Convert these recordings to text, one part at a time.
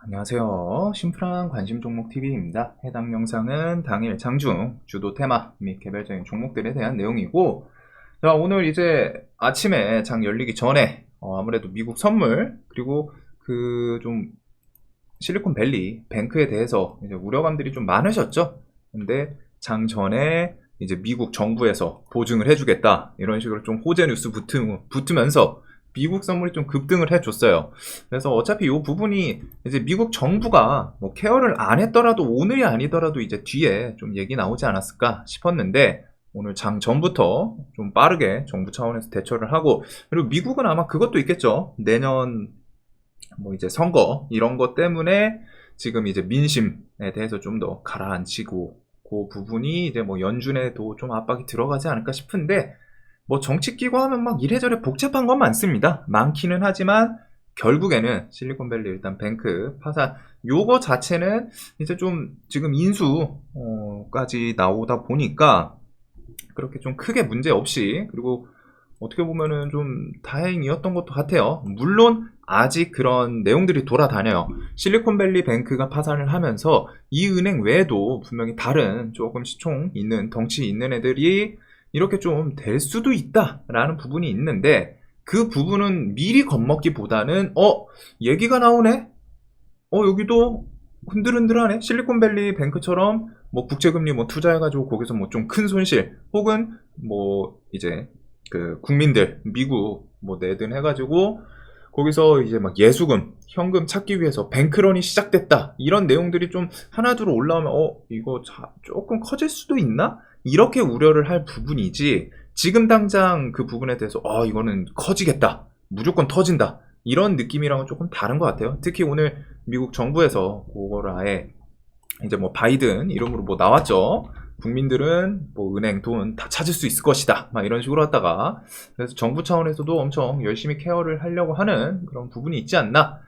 안녕하세요. 심플한 관심 종목 TV입니다. 해당 영상은 당일 장중, 주도 테마 및 개별적인 종목들에 대한 내용이고, 자, 오늘 이제 아침에 장 열리기 전에 아무래도 미국 선물 그리고 그 좀 실리콘밸리 뱅크에 대해서 이제 우려감들이 좀 많으셨죠. 근데 장 전에 이제 미국 정부에서 보증을 해주겠다 이런 식으로 좀 호재 뉴스 붙으면서 미국 선물이 좀 급등을 해줬어요. 그래서 어차피 이 부분이 이제 미국 정부가 뭐 케어를 안 했더라도 오늘이 아니더라도 이제 뒤에 좀 얘기 나오지 않았을까 싶었는데, 오늘 장 전부터 좀 빠르게 정부 차원에서 대처를 하고, 그리고 미국은 아마 그것도 있겠죠. 내년 뭐 이제 선거 이런 것 때문에 지금 이제 민심에 대해서 좀 더 가라앉히고, 그 부분이 이제 뭐 연준에도 좀 압박이 들어가지 않을까 싶은데, 뭐 정치 끼고 하면 막 이래저래 복잡한 건 많습니다. 많기는 하지만 결국에는 실리콘밸리 일단 뱅크 파산 요거 자체는 이제 좀 지금 인수까지 나오다 보니까 그렇게 좀 크게 문제 없이, 그리고 어떻게 보면은 좀 다행이었던 것도 같아요. 물론 아직 그런 내용들이 돌아다녀요. 실리콘밸리 뱅크가 파산을 하면서 이 은행 외에도 분명히 다른 조금 시총 있는 덩치 있는 애들이 이렇게 좀 될 수도 있다라는 부분이 있는데, 그 부분은 미리 겁먹기보다는 얘기가 나오네? 여기도 흔들흔들하네? 실리콘밸리 뱅크처럼 뭐 국제금리 뭐 투자해가지고 거기서 뭐 좀 큰 손실, 혹은 뭐 이제 그 국민들 미국 뭐 내든 해가지고 거기서 이제 막 예수금 현금 찾기 위해서 뱅크런이 시작됐다 이런 내용들이 좀 하나둘 올라오면 이거 조금 커질 수도 있나 이렇게 우려를 할 부분이지, 지금 당장 그 부분에 대해서 이거는 커지겠다 무조건 터진다 이런 느낌이랑은 조금 다른 것 같아요. 특히 오늘 미국 정부에서 그거를 아예 이제 뭐 바이든 이름으로 뭐 나왔죠. 국민들은 뭐 은행 돈 다 찾을 수 있을 것이다 막 이런 식으로 하다가, 그래서 정부 차원에서도 엄청 열심히 케어를 하려고 하는 그런 부분이 있지 않나.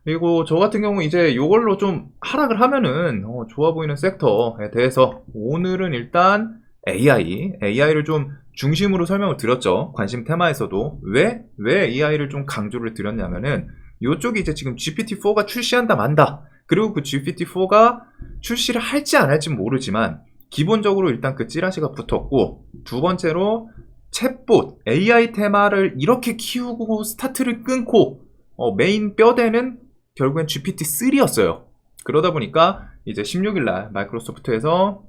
그리고 저 같은 경우 이제 요걸로 좀 하락을 하면은 좋아 보이는 섹터에 대해서 오늘은 일단 AI를 좀 중심으로 설명을 드렸죠. 관심 테마에서도 왜 AI를 좀 강조를 드렸냐면은, 요쪽이 이제 지금 GPT-4가 출시한다 만다, 그리고 그 GPT-4가 출시를 할지 안 할지 모르지만 기본적으로 일단 그 찌라시가 붙었고, 두 번째로 챗봇 AI 테마를 이렇게 키우고 스타트를 끊고 메인 뼈대는 결국엔 GPT-3였어요. 그러다 보니까 이제 16일날 마이크로소프트에서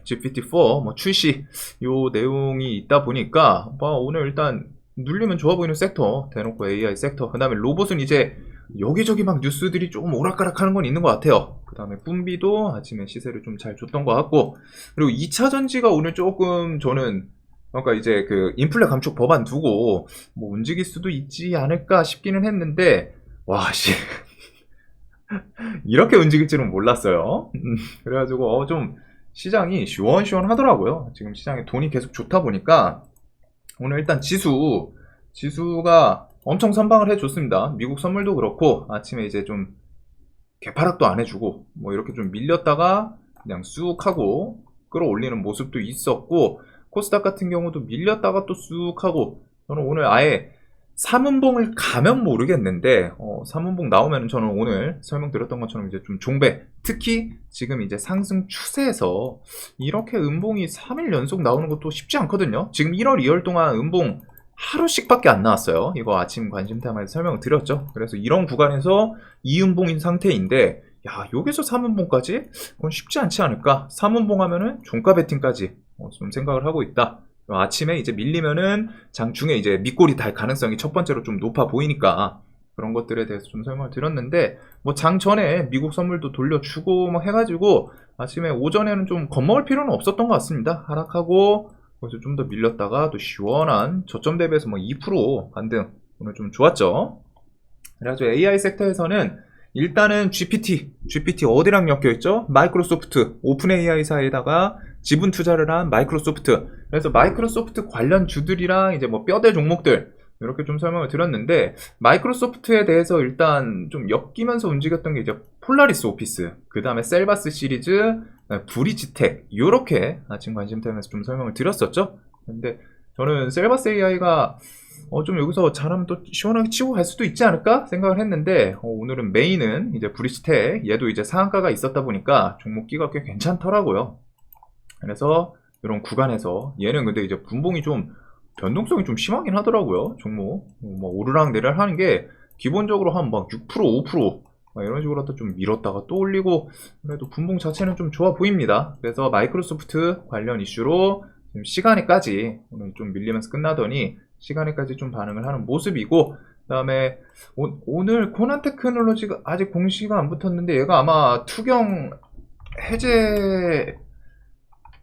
GPT-4 뭐 출시 요 내용이 있다 보니까 오늘 일단 눌리면 좋아 보이는 섹터 대놓고 AI 섹터, 그 다음에 로봇은 이제 여기저기 막 뉴스들이 조금 오락가락 하는 건 있는 것 같아요. 그 다음에 뿜비도 아침에 시세를 좀 잘 줬던 것 같고, 그리고 2차 전지가 오늘 조금 저는 그러니까 이제 그 인플레 감축 법안 두고 뭐 움직일 수도 있지 않을까 싶기는 했는데, 와 이렇게 움직일 줄은 몰랐어요. 그래가지고 좀 시장이 시원시원하더라고요. 지금 시장에 돈이 계속 좋다 보니까 오늘 일단 지수가 엄청 선방을 해줬습니다. 미국 선물도 그렇고 아침에 이제 좀 개파락도 안 해주고 뭐 이렇게 좀 밀렸다가 그냥 쑥 하고 끌어올리는 모습도 있었고, 코스닥 같은 경우도 밀렸다가 또 쑥 하고, 저는 오늘 아예 삼은봉을 가면 모르겠는데 삼은봉 나오면 저는 오늘 설명드렸던 것처럼 이제 좀 종배, 특히 지금 이제 상승 추세에서 이렇게 음봉이 3일 연속 나오는 것도 쉽지 않거든요. 지금 1월 2월 동안 음봉 하루씩밖에 안 나왔어요. 이거 아침 관심 테마에서 설명을 드렸죠. 그래서 이런 구간에서 2음봉인 상태인데, 여기서 3음봉까지? 그건 쉽지 않지 않을까. 3음봉 하면은 종가 베팅까지 좀 생각을 하고 있다. 아침에 이제 밀리면은 장중에 이제 밑골이 달 가능성이 첫 번째로 좀 높아 보이니까 그런 것들에 대해서 좀 설명을 드렸는데, 뭐 장 전에 미국 선물도 돌려주고 막 해가지고 아침에 오전에는 좀 겁먹을 필요는 없었던 것 같습니다. 하락하고 거기서 좀 더 밀렸다가 또 시원한 저점 대비해서 뭐 2% 반등, 오늘 좀 좋았죠. 그래가지고 AI 섹터에서는 일단은 GPT 어디랑 엮여있죠? 마이크로소프트, 오픈 AI 사이에다가 지분 투자를 한 마이크로소프트. 그래서 마이크로소프트 관련 주들이랑 이제 뭐 뼈대 종목들 이렇게 좀 설명을 드렸는데, 마이크로소프트에 대해서 일단 좀 엮이면서 움직였던 게 이제 폴라리스 오피스, 그 다음에 셀바스 시리즈, 브리지텍, 요렇게 아침 관심템에서 좀 설명을 드렸었죠. 근데 저는 셀바스 AI가 좀 여기서 잘하면 또 시원하게 치고 갈 수도 있지 않을까 생각을 했는데, 오늘은 메인은 이제 브릿지텍, 얘도 이제 상한가가 있었다 보니까 종목기가 꽤 괜찮더라고요. 그래서 이런 구간에서 얘는 근데 이제 분봉이 좀 변동성이 좀 심하긴 하더라고요. 종목 뭐 오르락 내리락 하는 게 기본적으로 한 막 6%, 5% 이런 식으로 좀 밀었다가 또 올리고, 그래도 분봉 자체는 좀 좋아 보입니다. 그래서 마이크로소프트 관련 이슈로 지금 시간에까지 오늘 좀 밀리면서 끝나더니 시간에까지 좀 반응을 하는 모습이고, 그 다음에 오늘 코난 테크놀로지가 아직 공시가 안 붙었는데 얘가 아마 투경 해제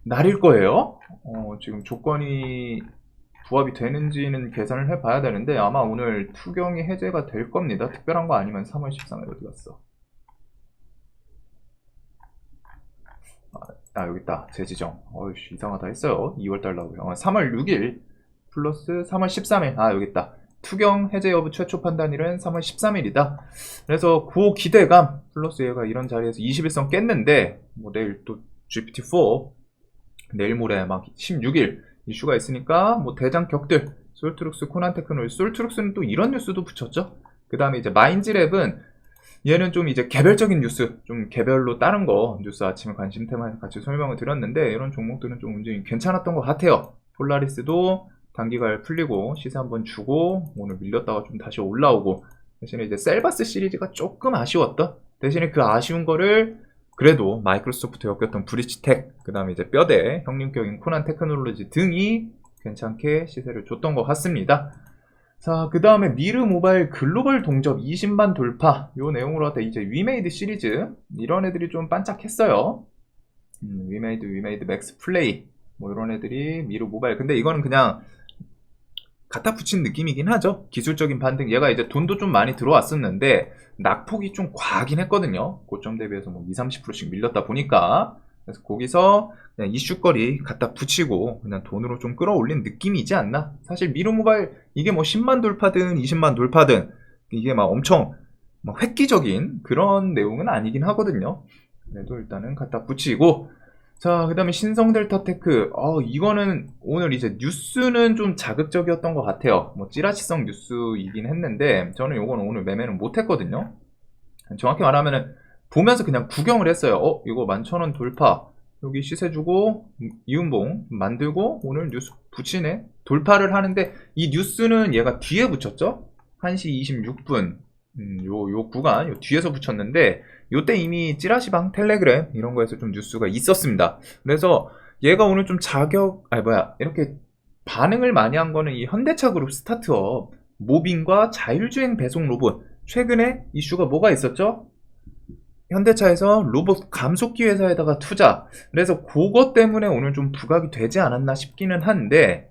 날일 거예요. 지금 조건이 부합이 되는지는 계산을 해봐야 되는데 아마 오늘 투경이 해제가 될 겁니다. 특별한 거 아니면 3월 13일 어디 갔어? 여기 있다. 재지정. 어이씨, 이상하다 했어요. 2월달 나오고요. 3월 6일 플러스 3월 13일. 여기 있다. 투경 해제 여부 최초 판단일은 3월 13일이다. 그래서 그 기대감 플러스 얘가 이런 자리에서 21선 깼는데, 뭐 내일 또 GPT-4 내일 모레 막 16일 이슈가 있으니까 뭐 대장 격들 솔트룩스, 코난 테크놀로지, 솔트룩스는 또 이런 뉴스도 붙였죠. 그 다음에 이제 마인즈랩은 얘는 좀 이제 개별적인 뉴스, 좀 개별로 다른 거 뉴스 아침에 관심 테마에서 같이 설명을 드렸는데, 이런 종목들은 좀 움직임이 괜찮았던 것 같아요. 폴라리스도 단기갈 풀리고 시세 한번 주고 오늘 밀렸다가 좀 다시 올라오고, 대신에 이제 셀바스 시리즈가 조금 아쉬웠다. 대신에 그 아쉬운 거를 그래도 마이크로소프트 엮였던 브릿지텍, 그 다음에 이제 뼈대, 형님격인 코난 테크놀로지 등이 괜찮게 시세를 줬던 것 같습니다. 자, 그 다음에 미르 모바일 글로벌 동접 20만 돌파, 요 내용으로 하다 이제 위메이드 시리즈, 이런 애들이 좀 반짝했어요. 위메이드 맥스 플레이, 뭐 이런 애들이 미르 모바일. 근데 이거는 그냥 갖다 붙인 느낌이긴 하죠. 기술적인 반등, 얘가 이제 돈도 좀 많이 들어왔었는데 낙폭이 좀 과하긴 했거든요. 고점 대비해서 뭐 20-30%씩 밀렸다 보니까. 그래서 거기서 그냥 이슈거리 갖다 붙이고 그냥 돈으로 좀 끌어올린 느낌이지 않나. 사실 미르 모바일 이게 뭐 10만 돌파든 20만 돌파든 이게 막 엄청 막 획기적인 그런 내용은 아니긴 하거든요. 그래도 일단은 갖다 붙이고, 자, 그 다음에 신성델타테크. 이거는 오늘 이제 뉴스는 좀 자극적이었던 것 같아요. 뭐 찌라시성 뉴스이긴 했는데 저는 요거는 오늘 매매는 못했거든요. 정확히 말하면은 보면서 그냥 구경을 했어요. 이거 11,000원 돌파, 여기 시세 주고 이음봉 만들고 오늘 뉴스 붙이네. 돌파를 하는데 이 뉴스는 얘가 뒤에 붙였죠. 1시 26분 요 구간 요 뒤에서 붙였는데, 요때 이미 찌라시방 텔레그램 이런 거에서 좀 뉴스가 있었습니다. 그래서 얘가 오늘 좀 이렇게 반응을 많이 한 거는 이 현대차 그룹 스타트업 모빈과 자율주행 배송 로봇. 최근에 이슈가 뭐가 있었죠? 현대차에서 로봇 감속기 회사에다가 투자. 그래서 그것 때문에 오늘 좀 부각이 되지 않았나 싶기는 한데,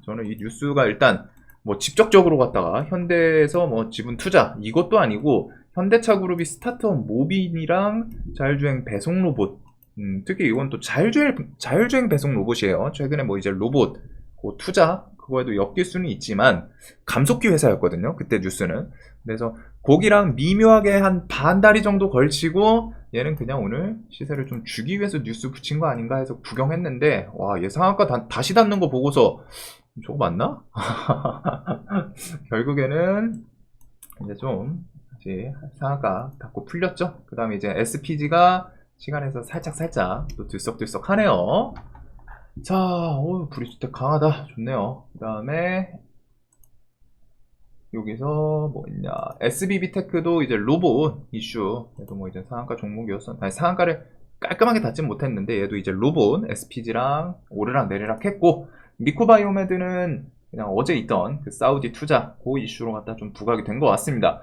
저는 이 뉴스가 일단 뭐 직접적으로 갔다가 현대에서 뭐 지분 투자 이것도 아니고, 현대차 그룹이 스타트업 모빈이랑 자율주행 배송 로봇, 특히 이건 또 자율주행 배송 로봇이에요. 최근에 뭐 이제 로봇 그 투자 그거에도 엮일 수는 있지만 감속기 회사였거든요, 그때 뉴스는. 그래서 거기랑 미묘하게 한 반 다리 정도 걸치고 얘는 그냥 오늘 시세를 좀 주기 위해서 뉴스 붙인 거 아닌가 해서 구경했는데, 와, 얘 상한가 다시 닿는 거 보고서 저거 맞나? 결국에는 이제 좀 다시 상한가 닿고 풀렸죠. 그 다음에 이제 SPG가 시간에서 살짝 또 들썩들썩 하네요. 자, 브릿지텍 강하다. 좋네요. 그 다음에 여기서 뭐 있냐, SBB테크도 이제 로봇 이슈, 얘도 뭐 이제 상한가 종목이었어. 상한가를 깔끔하게 닿진 못했는데 얘도 이제 로봇 SPG랑 오르락 내리락 했고, 미코바이오메드는 그냥 어제 있던 그 사우디 투자 그 이슈로 갖다 좀 부각이 된 것 같습니다.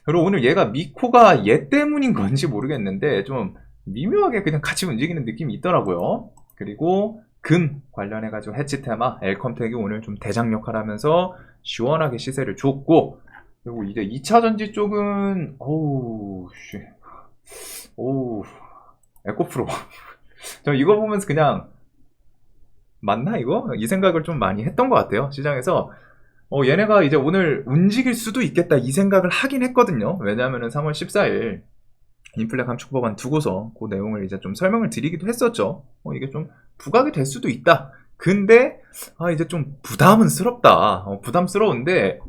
그리고 오늘 얘가 미코가 얘 때문인 건지 모르겠는데 좀 미묘하게 그냥 같이 움직이는 느낌이 있더라고요. 그리고 금 관련해가지고 해치 테마 엘컴텍이 오늘 좀 대장 역할을 하면서 시원하게 시세를 줬고, 그리고 이제 2차전지 쪽은 에코프로 저 이거 보면서 그냥 맞나 이거? 이 생각을 좀 많이 했던 것 같아요. 시장에서 얘네가 이제 오늘 움직일 수도 있겠다 이 생각을 하긴 했거든요. 왜냐하면 3월 14일 인플레 감축 법안 두고서 그 내용을 이제 좀 설명을 드리기도 했었죠. 이게 좀 부각이 될 수도 있다. 근데 이제 좀 부담스럽다. 부담스러운데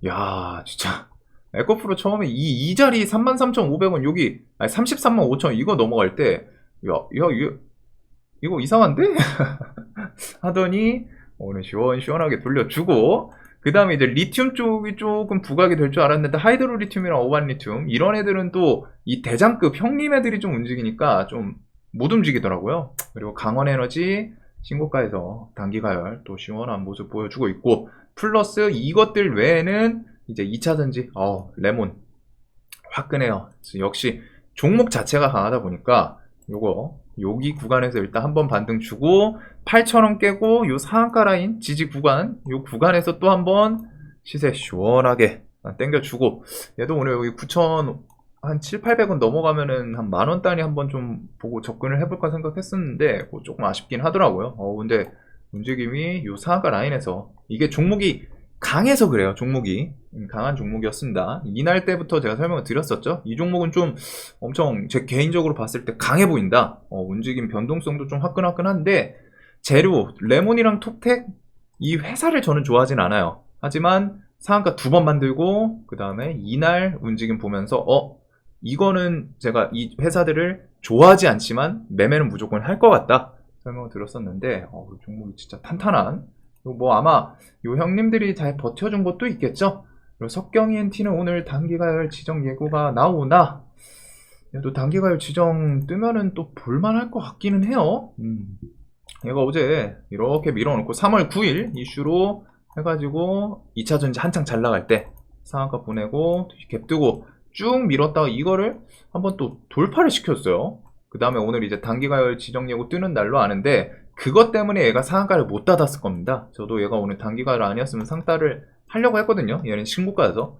야 진짜 에코프로 처음에 이 자리 33,500원 여기 아니 335,000원 이거 넘어갈 때 이거 이상한데? 하더니 오늘 시원시원하게 돌려주고 그 다음에 이제 리튬 쪽이 조금 부각이 될 줄 알았는데 하이드로 리튬이랑 어반 리튬 이런 애들은 또 이 대장급 형님 애들이 좀 움직이니까 좀 못 움직이더라고요. 그리고 강원 에너지 신고가에서 단기 가열 또 시원한 모습 보여주고 있고 플러스 이것들 외에는 이제 2차전지 레몬 화끈해요. 역시 종목 자체가 강하다 보니까 여기 구간에서 일단 한번 반등 주고 8,000원 깨고 요 상한가 라인 지지 구간 요 구간에서 또 한번 시세 시원하게 땡겨주고 얘도 오늘 여기 9,000 한 7,800원 넘어가면은 한 만원 단위 한번 좀 보고 접근을 해볼까 생각했었는데 조금 아쉽긴 하더라고요. 근데 움직임이 요 상한가 라인에서 이게 종목이 강해서 그래요. 종목이 강한 종목이었습니다. 이날 때부터 제가 설명을 드렸었죠. 이 종목은 좀 엄청 제 개인적으로 봤을 때 강해 보인다. 움직임 변동성도 좀 화끈화끈한데 재료 레몬이랑 톱텍 이 회사를 저는 좋아하진 않아요. 하지만 상한가 2번 만들고 그 다음에 이날 움직임 보면서 이거는 제가 이 회사들을 좋아하지 않지만 매매는 무조건 할 것 같다 설명을 드렸었는데 종목이 진짜 탄탄한 뭐 아마 요 형님들이 잘 버텨준 것도 있겠죠. 그리고 석경이 엔티는 오늘 단기가열 지정 예고가 나오나 또 단기가열 지정 뜨면은 또 볼만할 것 같기는 해요. 얘가 어제 이렇게 밀어놓고 3월 9일 이슈로 해가지고 2차전지 한창 잘 나갈 때 상한가 보내고 갭 뜨고 쭉 밀었다가 이거를 한번 또 돌파를 시켰어요. 그 다음에 오늘 이제 단기가열 지정 예고 뜨는 날로 아는데 그것 때문에 얘가 상한가를 못 닫았을 겁니다. 저도 얘가 오늘 단기가를 아니었으면 상따를 하려고 했거든요. 얘는 신고가여서.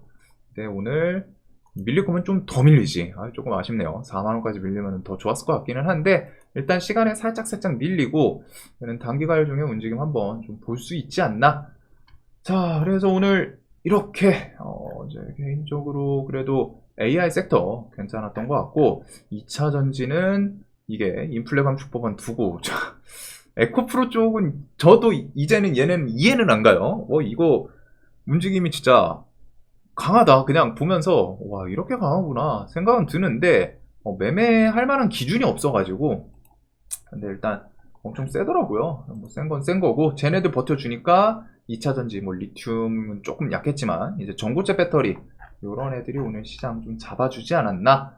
근데 오늘 밀릴 거면 좀 더 밀리지. 조금 아쉽네요. 4만원까지 밀리면 더 좋았을 것 같기는 한데 일단 시간에 살짝 밀리고 얘는 단기가열 중에 움직임 한번 좀 볼 수 있지 않나. 자, 그래서 오늘 이렇게 이제 개인적으로 그래도 AI 섹터 괜찮았던 것 같고 2차 전지는 이게 인플레 감축법안 두고 에코프로 쪽은 저도 이제는 얘는 이해는 안 가요. 이거 움직임이 진짜 강하다. 그냥 보면서 와 이렇게 강하구나 생각은 드는데 매매할 만한 기준이 없어가지고 근데 일단 엄청 세더라고요. 뭐 센 건 센 거고 쟤네들 버텨주니까 2차전지 뭐 리튬은 조금 약했지만 이제 전고체 배터리 요런 애들이 오늘 시장 좀 잡아주지 않았나.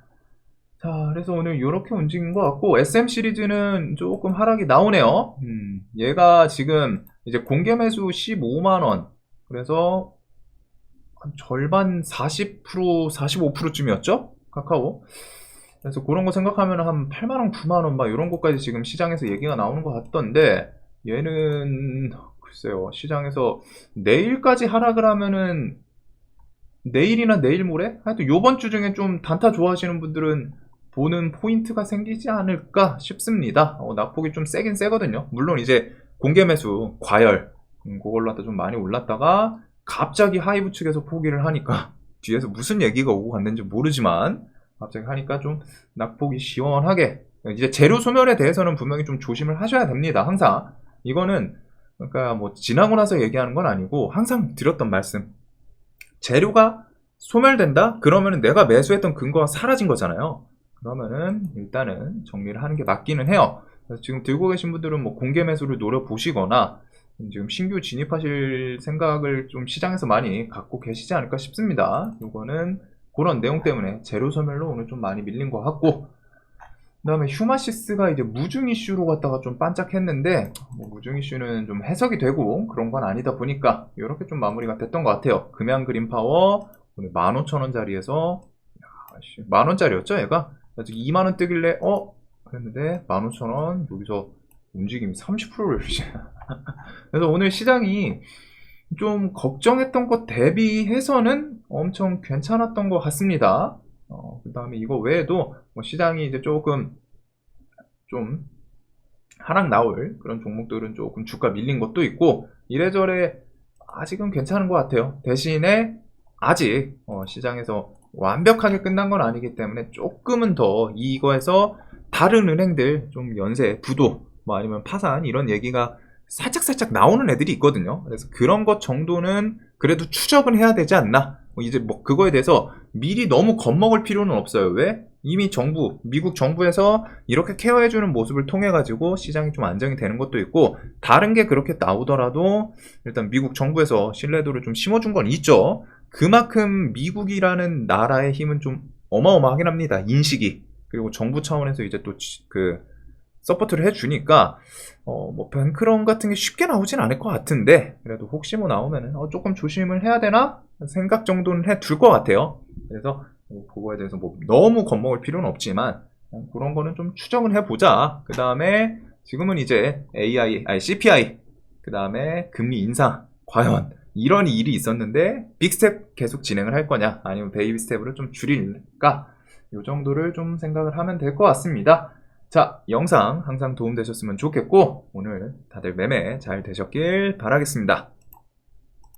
자, 그래서 오늘 이렇게 움직인 것 같고 SM 시리즈는 조금 하락이 나오네요. 얘가 지금 이제 공개 매수 15만원 그래서 한 절반 40% 45%쯤이었죠 카카오. 그래서 그런 거 생각하면 한 8만원 9만원 막 이런 것까지 지금 시장에서 얘기가 나오는 것 같던데 얘는 글쎄요 시장에서 내일까지 하락을 하면은 내일이나 내일 모레 하여튼 요번 주 중에 좀 단타 좋아하시는 분들은 보는 포인트가 생기지 않을까 싶습니다. 낙폭이 좀 세긴 세거든요. 물론 이제 공개 매수 과열 그걸로 하다 좀 많이 올랐다가 갑자기 하이브 측에서 포기를 하니까 뒤에서 무슨 얘기가 오고 갔는지 모르지만 갑자기 하니까 좀 낙폭이 시원하게 이제 재료 소멸에 대해서는 분명히 좀 조심을 하셔야 됩니다. 항상 이거는 그러니까 뭐 지나고 나서 얘기하는 건 아니고 항상 드렸던 말씀 재료가 소멸된다? 그러면은 내가 매수했던 근거가 사라진 거잖아요. 그러면은 일단은 정리를 하는 게 맞기는 해요. 그래서 지금 들고 계신 분들은 뭐 공개 매수를 노려보시거나 지금 신규 진입하실 생각을 좀 시장에서 많이 갖고 계시지 않을까 싶습니다. 이거는 그런 내용 때문에 재료 소멸로 오늘 좀 많이 밀린 것 같고 그 다음에 휴마시스가 이제 무중 이슈로 갔다가 좀 반짝했는데 뭐 무중 이슈는 좀 해석이 되고 그런 건 아니다 보니까 이렇게 좀 마무리가 됐던 것 같아요. 금양 그린파워 오늘 15,000원짜리에서 10,000원짜리였죠 얘가? 그래서 2만원 뜨길래 그랬는데 15,000원 여기서 움직임이 30%를 그래서 오늘 시장이 좀 걱정했던 것 대비해서는 엄청 괜찮았던 것 같습니다. 그 다음에 이거 외에도 뭐 시장이 이제 조금 좀 하락 나올 그런 종목들은 조금 주가 밀린 것도 있고 이래저래 아직은 괜찮은 것 같아요. 대신에 아직 시장에서 완벽하게 끝난 건 아니기 때문에 조금은 더 이거에서 다른 은행들 좀 연쇄 부도 뭐 아니면 파산 이런 얘기가 살짝살짝 나오는 애들이 있거든요. 그래서 그런 것 정도는 그래도 추적은 해야 되지 않나? 이제 뭐 그거에 대해서 미리 너무 겁먹을 필요는 없어요. 왜? 이미 미국 정부에서 이렇게 케어해주는 모습을 통해 가지고 시장이 좀 안정이 되는 것도 있고, 다른 게 그렇게 나오더라도 일단 미국 정부에서 신뢰도를 좀 심어준 건 있죠. 그만큼 미국이라는 나라의 힘은 좀 어마어마하긴 합니다. 인식이. 그리고 정부 차원에서 이제 또 서포트를 해주니까 뭐 뱅크런 같은 게 쉽게 나오진 않을 것 같은데, 그래도 혹시 뭐 나오면은 조금 조심을 해야 되나 생각 정도는 해둘 것 같아요. 그래서 그거에 대해서 뭐 너무 겁먹을 필요는 없지만 그런 거는 좀 추정을 해보자. 그 다음에 지금은 이제 CPI, 그 다음에 금리 인상, 과연 이런 일이 있었는데 빅스텝 계속 진행을 할 거냐, 아니면 베이비 스텝으로 좀 줄일까, 이 정도를 좀 생각을 하면 될 것 같습니다. 자, 영상 항상 도움되셨으면 좋겠고, 오늘 다들 매매 잘 되셨길 바라겠습니다.